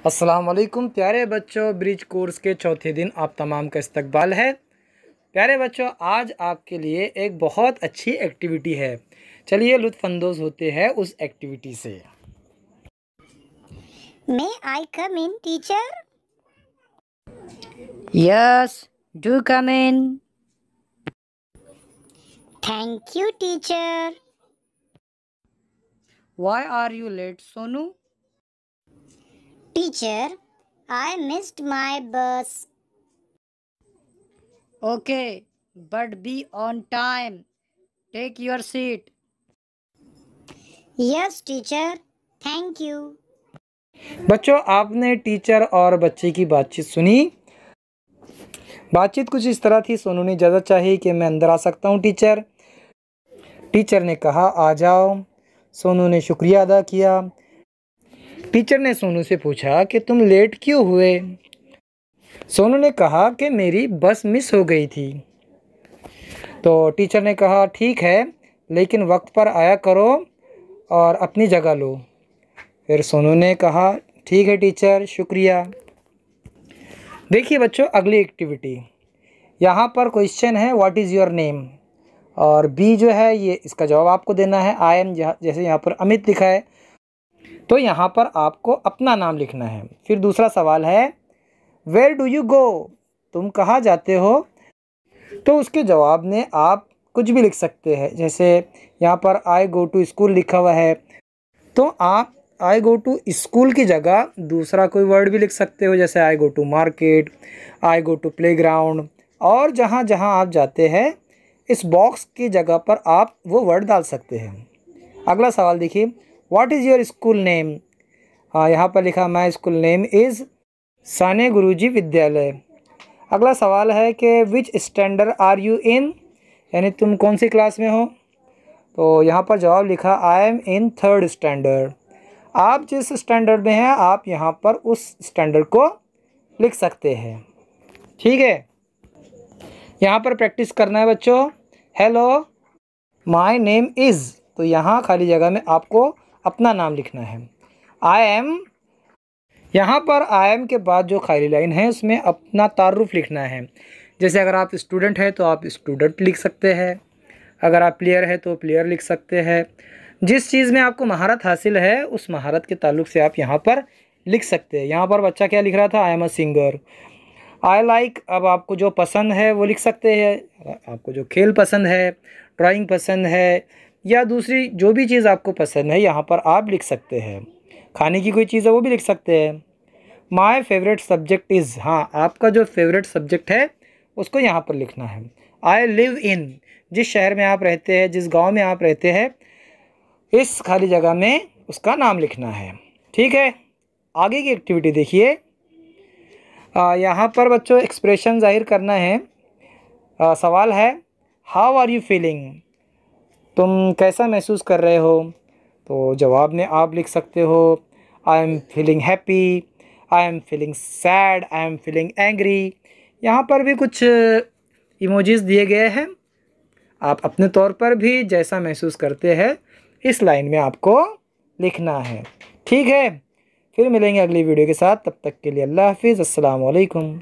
अस्सलाम वालेकुम प्यारे बच्चों, ब्रिज कोर्स के चौथे दिन आप तमाम का इस्तकबाल है। प्यारे बच्चों, आज आपके लिए एक बहुत अच्छी एक्टिविटी है। चलिए लुत्फ़अंदोज़ होते हैं उस एक्टिविटी से। May I come in, teacher? Yes, do come in. Thank you, teacher. Why are you late, Sonu? Teacher, I missed my bus. Okay, but be on time. Take your seat. Yes, teacher. Thank you. बच्चों, आपने teacher और बच्चे की बातचीत सुनी। बातचीत कुछ इस तरह थी। सोनू ने इजाज़त चाही कि मैं अंदर आ सकता हूँ टीचर। टीचर ने कहा आ जाओ। सोनू ने शुक्रिया अदा किया। टीचर ने सोनू से पूछा कि तुम लेट क्यों हुए। सोनू ने कहा कि मेरी बस मिस हो गई थी। तो टीचर ने कहा ठीक है, लेकिन वक्त पर आया करो और अपनी जगह लो। फिर सोनू ने कहा ठीक है टीचर, शुक्रिया। देखिए बच्चों, अगली एक्टिविटी यहाँ पर क्वेश्चन है व्हाट इज़ योर नेम, और बी जो है ये इसका जवाब आपको देना है। आई एम, जैसे यहाँ पर अमित लिखा है तो यहाँ पर आपको अपना नाम लिखना है। फिर दूसरा सवाल है वेयर डू यू गो, तुम कहाँ जाते हो। तो उसके जवाब में आप कुछ भी लिख सकते हैं। जैसे यहाँ पर आई गो टू स्कूल लिखा हुआ है तो आप आई गो टू स्कूल की जगह दूसरा कोई वर्ड भी लिख सकते हो, जैसे I go to market, I go to playground. और जहाँ जहाँ आप जाते हैं इस बॉक्स की जगह पर आप वो वर्ड डाल सकते हैं। अगला सवाल देखिए, what is your school name. हाँ, यहाँ पर लिखा my school name is Sane Guruji विद्यालय। अगला सवाल है कि which standard are you in, यानी तुम कौन सी क्लास में हो। तो यहाँ पर जवाब लिखा I am in 3rd standard. आप जिस स्टैंडर्ड में हैं आप यहाँ पर उस स्टैंडर्ड को लिख सकते हैं। ठीक है, यहाँ पर प्रैक्टिस करना है बच्चों। हेलो माय नेम इज़, तो यहाँ खाली जगह में आपको अपना नाम लिखना है। आई एम, यहाँ पर आई एम के बाद जो खाली लाइन है उसमें अपना तारुफ लिखना है। जैसे अगर आप स्टूडेंट हैं तो आप स्टूडेंट लिख सकते हैं, अगर आप प्लेयर है तो प्लेयर लिख सकते हैं। जिस चीज़ में आपको महारत हासिल है उस महारत के ताल्लुक से आप यहाँ पर लिख सकते हैं। यहाँ पर बच्चा क्या लिख रहा था, I am a singer. I like, अब आपको जो पसंद है वो लिख सकते हैं। आपको जो खेल पसंद है, ड्राइंग पसंद है, या दूसरी जो भी चीज़ आपको पसंद है यहाँ पर आप लिख सकते हैं। खाने की कोई चीज़ है वो भी लिख सकते हैं। माई फेवरेट सब्जेक्ट इज़, हाँ आपका जो फेवरेट सब्जेक्ट है उसको यहाँ पर लिखना है। आई लिव इन, जिस शहर में आप रहते हैं, जिस गांव में आप रहते हैं, इस खाली जगह में उसका नाम लिखना है। ठीक है, आगे की एक्टिविटी देखिए। यहाँ पर बच्चों एक्सप्रेशन जाहिर करना है। सवाल है हाउ आर यू फीलिंग, तुम कैसा महसूस कर रहे हो। तो जवाब में आप लिख सकते हो I am feeling happy, I am feeling sad, I am feeling angry. यहाँ पर भी कुछ इमोजीज दिए गए हैं। आप अपने तौर पर भी जैसा महसूस करते हैं इस लाइन में आपको लिखना है। ठीक है, फिर मिलेंगे अगली वीडियो के साथ। तब तक के लिए अल्लाह हाफिज़, अस्सलाम वालेकुम।